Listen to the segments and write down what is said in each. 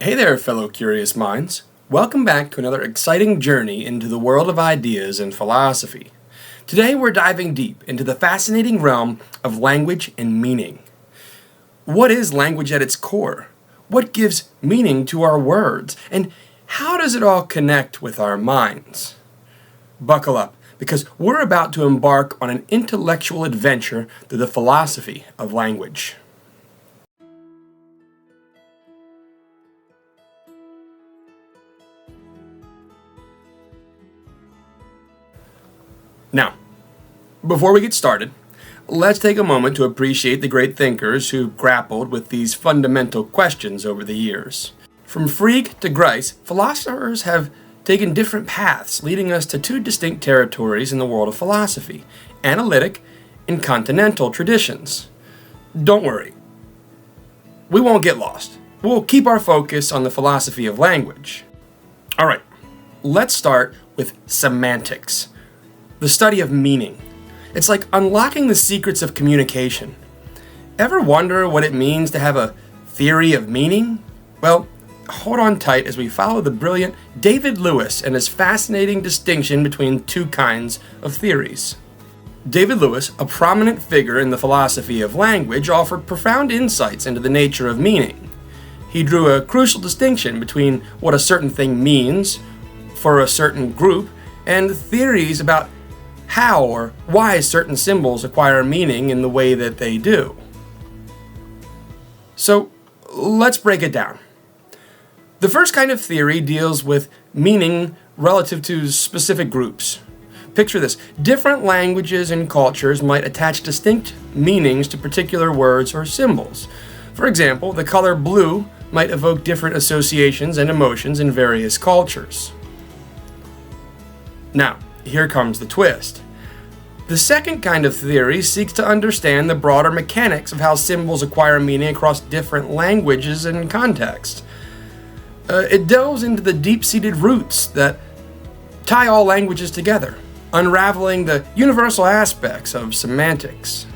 Hey there, fellow curious minds. Welcome back to another exciting journey into the world of ideas and philosophy. Today we're diving deep into the fascinating realm of language and meaning. What is language at its core? What gives meaning to our words? And how does it all connect with our minds? Buckle up, because we're about to embark on an intellectual adventure through the philosophy of language. Now, before we get started, let's take a moment to appreciate the great thinkers who grappled with these fundamental questions over the years. From Frege to Grice, philosophers have taken different paths, leading us to two distinct territories in the world of philosophy: analytic and continental traditions. Don't worry, we won't get lost. We'll keep our focus on the philosophy of language. Alright, let's start with semantics. The study of meaning. It's like unlocking the secrets of communication. Ever wonder what it means to have a theory of meaning? Well, hold on tight as we follow the brilliant David Lewis and his fascinating distinction between two kinds of theories. David Lewis, a prominent figure in the philosophy of language, offered profound insights into the nature of meaning. He drew a crucial distinction between what a certain thing means for a certain group and theories about how or why certain symbols acquire meaning in the way that they do. So, let's break it down. The first kind of theory deals with meaning relative to specific groups. Picture this: different languages and cultures might attach distinct meanings to particular words or symbols. For example, the color blue might evoke different associations and emotions in various cultures. Now, here comes the twist. The second kind of theory seeks to understand the broader mechanics of how symbols acquire meaning across different languages and contexts. It delves into the deep-seated roots that tie all languages together, unraveling the universal aspects of semantics.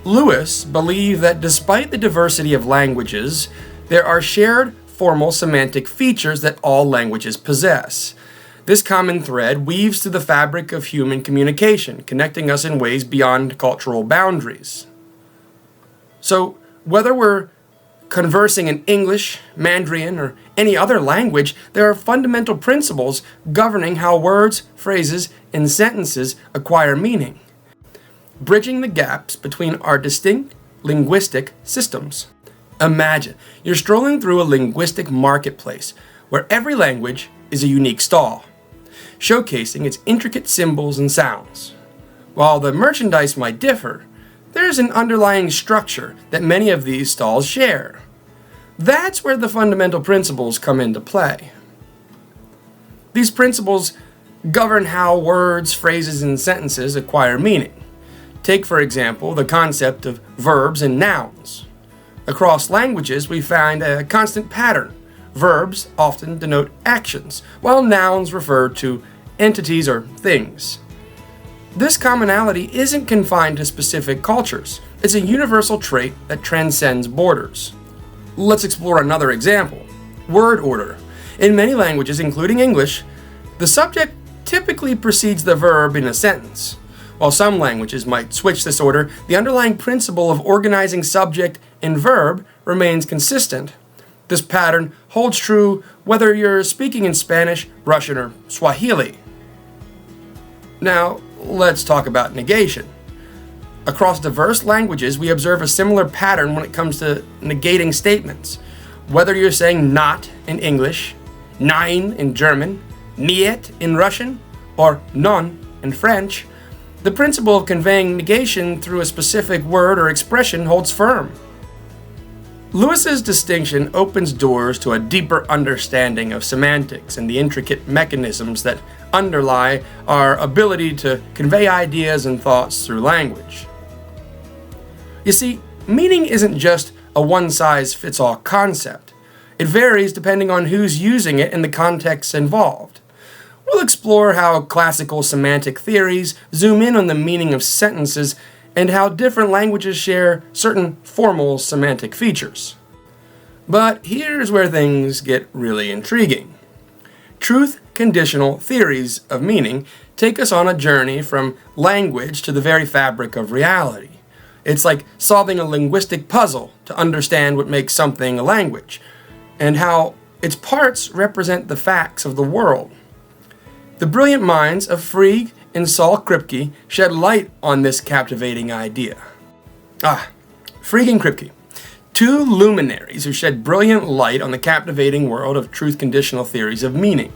Lewis believed that despite the diversity of languages, there are shared formal semantic features that all languages possess. This common thread weaves through the fabric of human communication, connecting us in ways beyond cultural boundaries. So, whether we're conversing in English, Mandarin, or any other language, there are fundamental principles governing how words, phrases, and sentences acquire meaning, bridging the gaps between our distinct linguistic systems. Imagine you're strolling through a linguistic marketplace where every language is a unique stall, showcasing its intricate symbols and sounds. While the merchandise might differ, there's an underlying structure that many of these stalls share. That's where the fundamental principles come into play. These principles govern how words, phrases, and sentences acquire meaning. Take, for example, the concept of verbs and nouns. Across languages, we find a constant pattern. Verbs often denote actions, while nouns refer to entities or things. This commonality isn't confined to specific cultures. It's a universal trait that transcends borders. Let's explore another example: word order. In many languages, including English, the subject typically precedes the verb in a sentence. While some languages might switch this order, the underlying principle of organizing subject and verb remains consistent. This pattern holds true whether you're speaking in Spanish, Russian, or Swahili. Now, let's talk about negation. Across diverse languages, we observe a similar pattern when it comes to negating statements. Whether you're saying not in English, nein in German, niet in Russian, or non in French, the principle of conveying negation through a specific word or expression holds firm. Lewis's distinction opens doors to a deeper understanding of semantics and the intricate mechanisms that underlie our ability to convey ideas and thoughts through language. You see, meaning isn't just a one-size-fits-all concept. It varies depending on who's using it and the context involved. We'll explore how classical semantic theories zoom in on the meaning of sentences and how different languages share certain formal semantic features. But here's where things get really intriguing. Truth-conditional theories of meaning take us on a journey from language to the very fabric of reality. It's like solving a linguistic puzzle to understand what makes something a language, and how its parts represent the facts of the world. The brilliant minds of Frege and Kripke shed light on this captivating idea. Frege and Kripke, two luminaries who shed brilliant light on the captivating world of truth-conditional theories of meaning.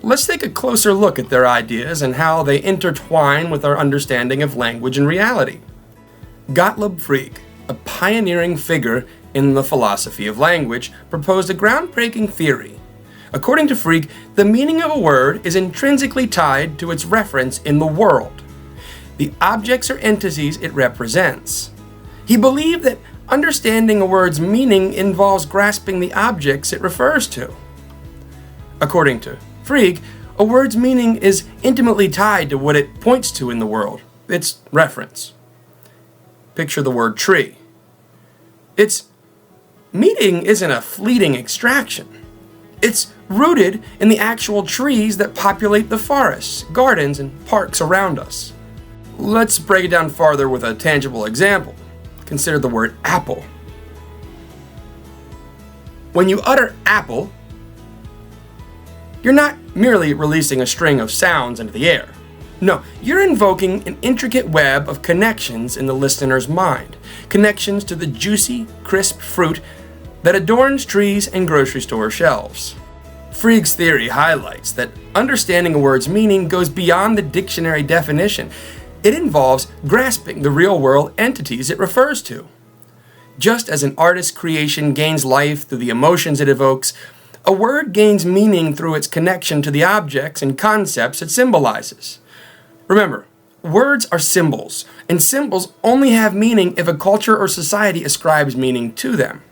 Let's take a closer look at their ideas and how they intertwine with our understanding of language and reality. Gottlob Frege, a pioneering figure in the philosophy of language, proposed a groundbreaking theory. According to Frege, the meaning of a word is intrinsically tied to its reference in the world, the objects or entities it represents. He believed that understanding a word's meaning involves grasping the objects it refers to. According to Frege, a word's meaning is intimately tied to what it points to in the world, its reference. Picture the word tree. Its meaning isn't a fleeting extraction. It's rooted in the actual trees that populate the forests, gardens, and parks around us. Let's break it down farther with a tangible example. Consider the word apple. When you utter apple, you're not merely releasing a string of sounds into the air. No, you're invoking an intricate web of connections in the listener's mind. Connections to the juicy, crisp fruit that adorns trees and grocery store shelves. Frege's theory highlights that understanding a word's meaning goes beyond the dictionary definition. It involves grasping the real-world entities it refers to. Just as an artist's creation gains life through the emotions it evokes, a word gains meaning through its connection to the objects and concepts it symbolizes. Remember, words are symbols, and symbols only have meaning if a culture or society ascribes meaning to them.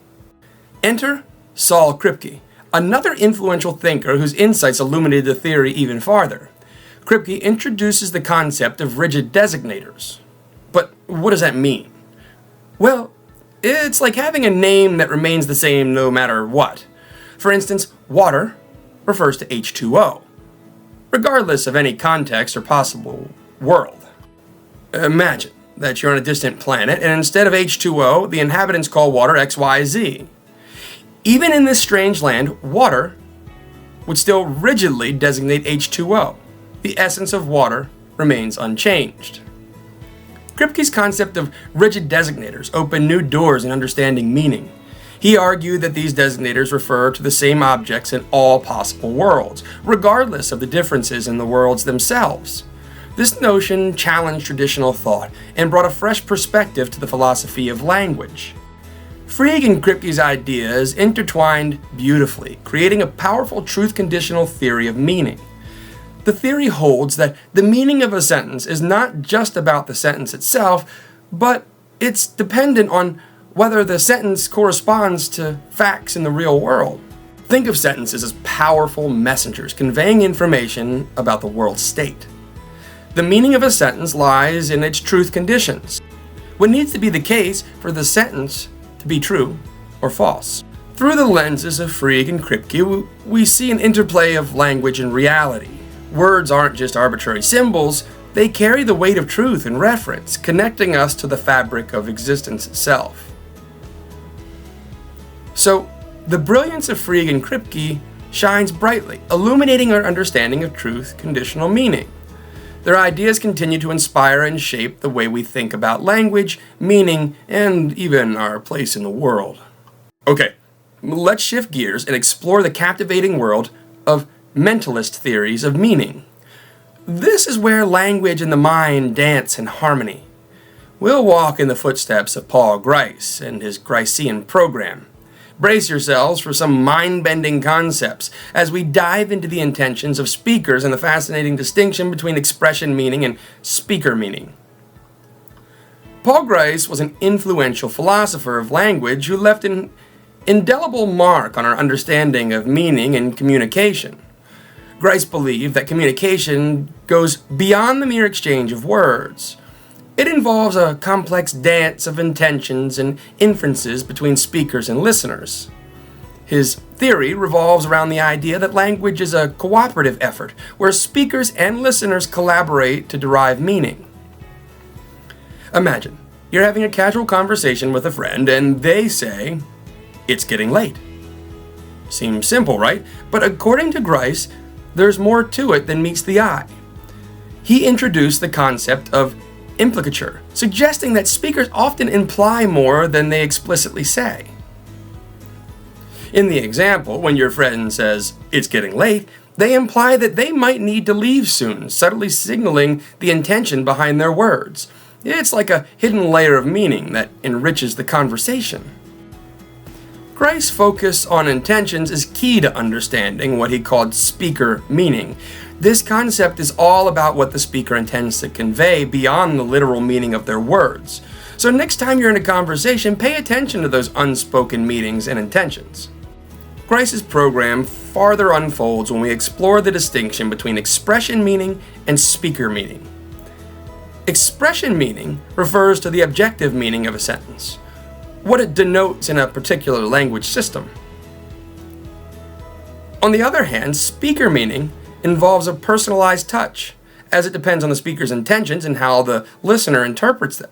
Enter Kripke, another influential thinker whose insights illuminated the theory even farther. Kripke introduces the concept of rigid designators. But what does that mean? Well, it's like having a name that remains the same no matter what. For instance, water refers to H2O, regardless of any context or possible world. Imagine that you're on a distant planet, and instead of H2O, the inhabitants call water XYZ. Even in this strange land, water would still rigidly designate H2O. The essence of water remains unchanged. Kripke's concept of rigid designators opened new doors in understanding meaning. He argued that these designators refer to the same objects in all possible worlds, regardless of the differences in the worlds themselves. This notion challenged traditional thought and brought a fresh perspective to the philosophy of language. Frege and Kripke's ideas intertwined beautifully, creating a powerful truth-conditional theory of meaning. The theory holds that the meaning of a sentence is not just about the sentence itself, but it's dependent on whether the sentence corresponds to facts in the real world. Think of sentences as powerful messengers conveying information about the world's state. The meaning of a sentence lies in its truth conditions. What needs to be the case for the sentence to be true or false? Through the lenses of Frege and Kripke, we see an interplay of language and reality. Words aren't just arbitrary symbols, they carry the weight of truth and reference, connecting us to the fabric of existence itself. So, the brilliance of Frege and Kripke shines brightly, illuminating our understanding of truth-conditional meaning. Their ideas continue to inspire and shape the way we think about language, meaning, and even our place in the world. Okay, let's shift gears and explore the captivating world of mentalist theories of meaning. This is where language and the mind dance in harmony. We'll walk in the footsteps of Paul Grice and his Gricean program. Brace yourselves for some mind-bending concepts as we dive into the intentions of speakers and the fascinating distinction between expression meaning and speaker meaning. Paul Grice was an influential philosopher of language who left an indelible mark on our understanding of meaning and communication. Grice believed that communication goes beyond the mere exchange of words. It involves a complex dance of intentions and inferences between speakers and listeners. His theory revolves around the idea that language is a cooperative effort, where speakers and listeners collaborate to derive meaning. Imagine, you're having a casual conversation with a friend and they say, "It's getting late." Seems simple, right? But according to Grice, there's more to it than meets the eye. He introduced the concept of implicature, suggesting that speakers often imply more than they explicitly say. In the example, when your friend says, "It's getting late," they imply that they might need to leave soon, subtly signaling the intention behind their words. It's like a hidden layer of meaning that enriches the conversation. Grice's focus on intentions is key to understanding what he called speaker meaning. This concept is all about what the speaker intends to convey beyond the literal meaning of their words. So next time you're in a conversation, pay attention to those unspoken meanings and intentions. Grice's program farther unfolds when we explore the distinction between expression meaning and speaker meaning. Expression meaning refers to the objective meaning of a sentence, what it denotes in a particular language system. On the other hand, speaker meaning involves a personalized touch, as it depends on the speaker's intentions and how the listener interprets them.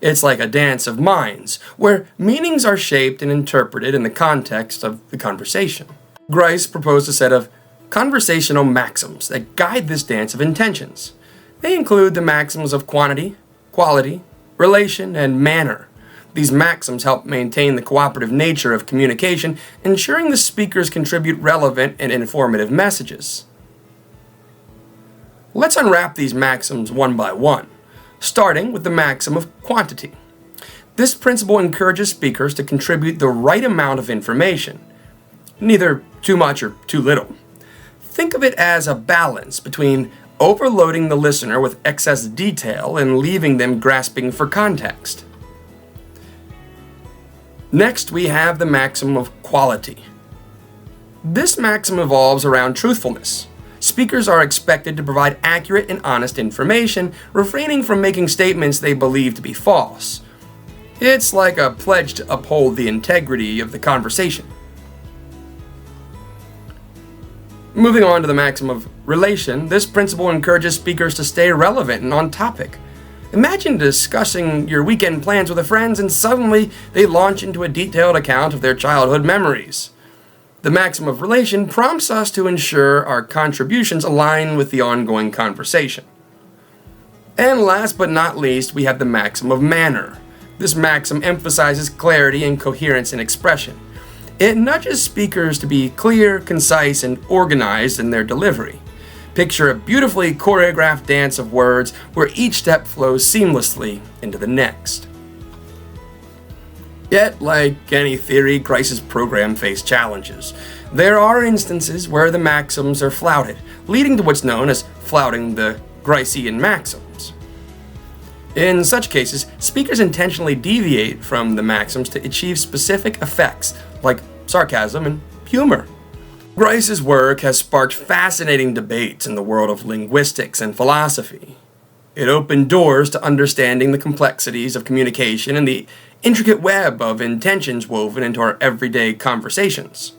It's like a dance of minds, where meanings are shaped and interpreted in the context of the conversation. Grice proposed a set of conversational maxims that guide this dance of intentions. They include the maxims of quantity, quality, relation, and manner. These maxims help maintain the cooperative nature of communication, ensuring the speakers contribute relevant and informative messages. Let's unwrap these maxims one by one, starting with the maxim of quantity. This principle encourages speakers to contribute the right amount of information, neither too much or too little. Think of it as a balance between overloading the listener with excess detail and leaving them grasping for context. Next, we have the maxim of quality. This maxim evolves around truthfulness. Speakers are expected to provide accurate and honest information, refraining from making statements they believe to be false. It's like a pledge to uphold the integrity of the conversation. Moving on to the maxim of relation, this principle encourages speakers to stay relevant and on topic. Imagine discussing your weekend plans with a friend and suddenly they launch into a detailed account of their childhood memories. The maxim of relation prompts us to ensure our contributions align with the ongoing conversation. And last but not least, we have the maxim of manner. This maxim emphasizes clarity and coherence in expression. It nudges speakers to be clear, concise, and organized in their delivery. Picture a beautifully choreographed dance of words where each step flows seamlessly into the next. Yet, like any theory, Grice's program faced challenges. There are instances where the maxims are flouted, leading to what's known as flouting the Gricean maxims. In such cases, speakers intentionally deviate from the maxims to achieve specific effects, like sarcasm and humor. Grice's work has sparked fascinating debates in the world of linguistics and philosophy. It opened doors to understanding the complexities of communication and the intricate web of intentions woven into our everyday conversations.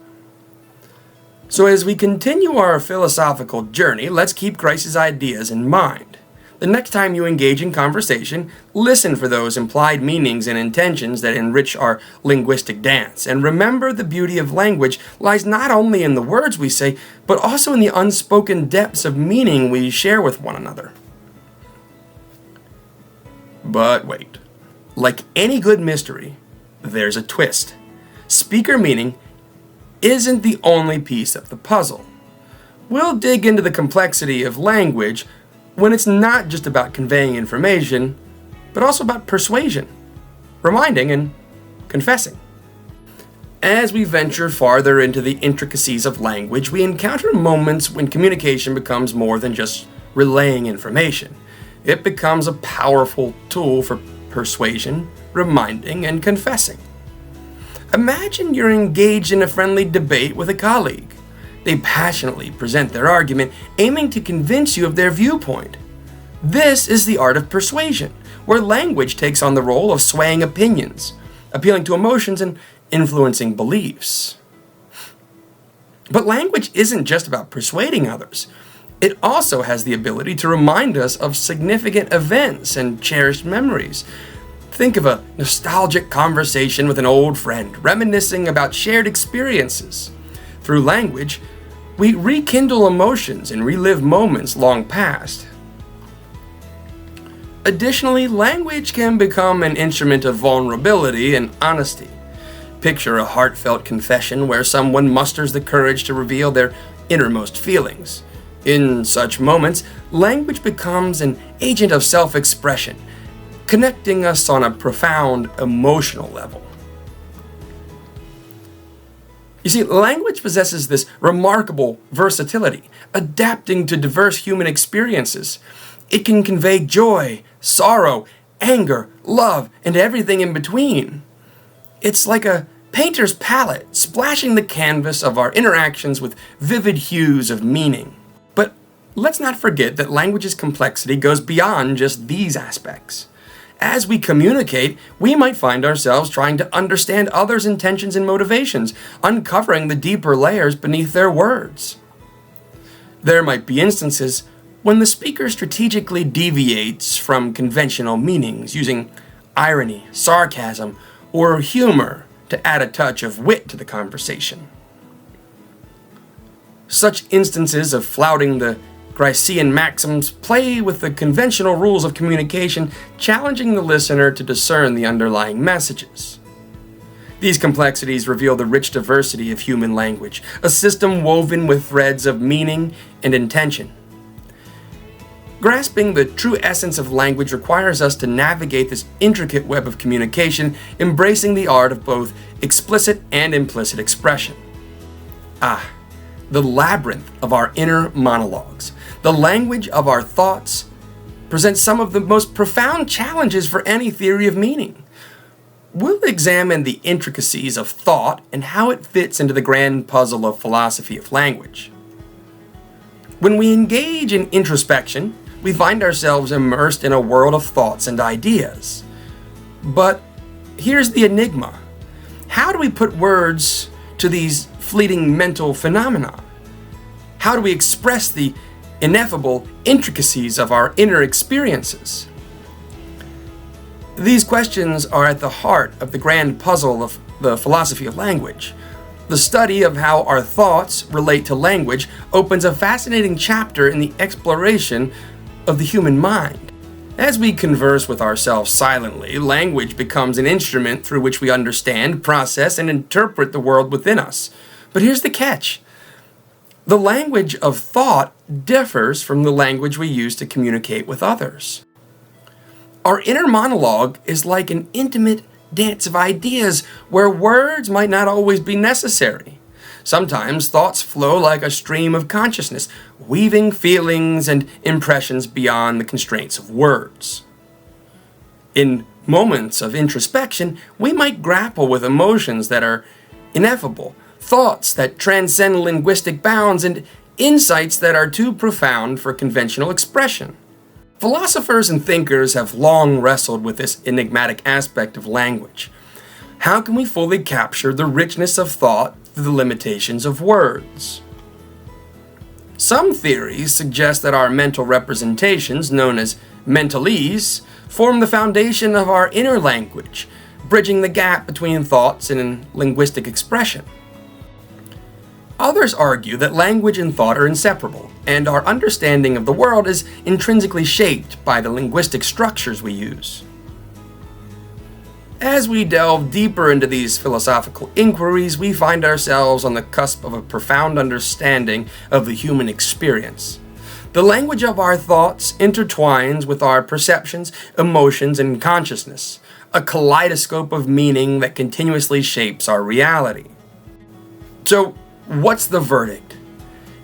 So as we continue our philosophical journey, let's keep Grice's ideas in mind. The next time you engage in conversation, listen for those implied meanings and intentions that enrich our linguistic dance. And remember, the beauty of language lies not only in the words we say, but also in the unspoken depths of meaning we share with one another. But wait. Like any good mystery, there's a twist. Speaker meaning isn't the only piece of the puzzle. We'll dig into the complexity of language when it's not just about conveying information, but also about persuasion, reminding, and confessing. As we venture farther into the intricacies of language, we encounter moments when communication becomes more than just relaying information. It becomes a powerful tool for persuasion, reminding, and confessing. Imagine you're engaged in a friendly debate with a colleague. They passionately present their argument, aiming to convince you of their viewpoint. This is the art of persuasion, where language takes on the role of swaying opinions, appealing to emotions, and influencing beliefs. But language isn't just about persuading others. It also has the ability to remind us of significant events and cherished memories. Think of a nostalgic conversation with an old friend, reminiscing about shared experiences. Through language, we rekindle emotions and relive moments long past. Additionally, language can become an instrument of vulnerability and honesty. Picture a heartfelt confession where someone musters the courage to reveal their innermost feelings. In such moments, language becomes an agent of self-expression, connecting us on a profound emotional level. You see, language possesses this remarkable versatility, adapting to diverse human experiences. It can convey joy, sorrow, anger, love, and everything in between. It's like a painter's palette, splashing the canvas of our interactions with vivid hues of meaning. But let's not forget that language's complexity goes beyond just these aspects. As we communicate, we might find ourselves trying to understand others' intentions and motivations, uncovering the deeper layers beneath their words. There might be instances when the speaker strategically deviates from conventional meanings, using irony, sarcasm, or humor to add a touch of wit to the conversation. Such instances of flouting the Gricean maxims play with the conventional rules of communication, challenging the listener to discern the underlying messages. These complexities reveal the rich diversity of human language, a system woven with threads of meaning and intention. Grasping the true essence of language requires us to navigate this intricate web of communication, embracing the art of both explicit and implicit expression. The labyrinth of our inner monologues, the language of our thoughts, presents some of the most profound challenges for any theory of meaning. We'll examine the intricacies of thought and how it fits into the grand puzzle of philosophy of language. When we engage in introspection, we find ourselves immersed in a world of thoughts and ideas. But here's the enigma. How do we put words to these fleeting mental phenomena? How do we express the ineffable intricacies of our inner experiences? These questions are at the heart of the grand puzzle of the philosophy of language. The study of how our thoughts relate to language opens a fascinating chapter in the exploration of the human mind. As we converse with ourselves silently, language becomes an instrument through which we understand, process, and interpret the world within us. But here's the catch. The language of thought differs from the language we use to communicate with others. Our inner monologue is like an intimate dance of ideas where words might not always be necessary. Sometimes thoughts flow like a stream of consciousness, weaving feelings and impressions beyond the constraints of words. In moments of introspection, we might grapple with emotions that are ineffable, thoughts that transcend linguistic bounds, and insights that are too profound for conventional expression. Philosophers and thinkers have long wrestled with this enigmatic aspect of language. How can we fully capture the richness of thought through the limitations of words? Some theories suggest that our mental representations, known as mentalese, form the foundation of our inner language, bridging the gap between thoughts and linguistic expression. Others argue that language and thought are inseparable, and our understanding of the world is intrinsically shaped by the linguistic structures we use. As we delve deeper into these philosophical inquiries, we find ourselves on the cusp of a profound understanding of the human experience. The language of our thoughts intertwines with our perceptions, emotions, and consciousness, a kaleidoscope of meaning that continuously shapes our reality. So, what's the verdict?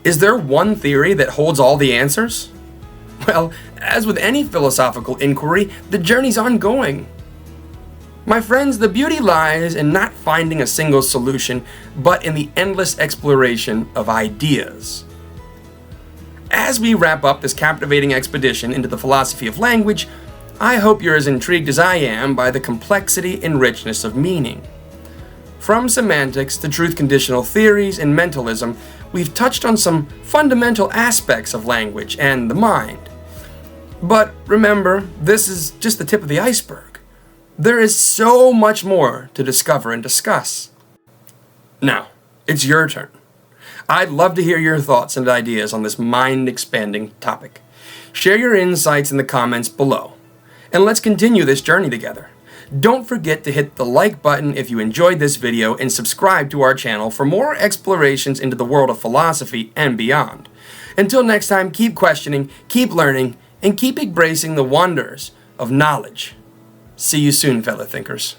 Is there one theory that holds all the answers? Well, as with any philosophical inquiry, the journey's ongoing. My friends, the beauty lies in not finding a single solution, but in the endless exploration of ideas. As we wrap up this captivating expedition into the philosophy of language, I hope you're as intrigued as I am by the complexity and richness of meaning. From semantics to truth-conditional theories and mentalism, we've touched on some fundamental aspects of language and the mind. But remember, this is just the tip of the iceberg. There is so much more to discover and discuss. Now, it's your turn. I'd love to hear your thoughts and ideas on this mind-expanding topic. Share your insights in the comments below, and let's continue this journey together. Don't forget to hit the like button if you enjoyed this video and subscribe to our channel for more explorations into the world of philosophy and beyond. Until next time, keep questioning, keep learning, and keep embracing the wonders of knowledge. See you soon, fellow thinkers.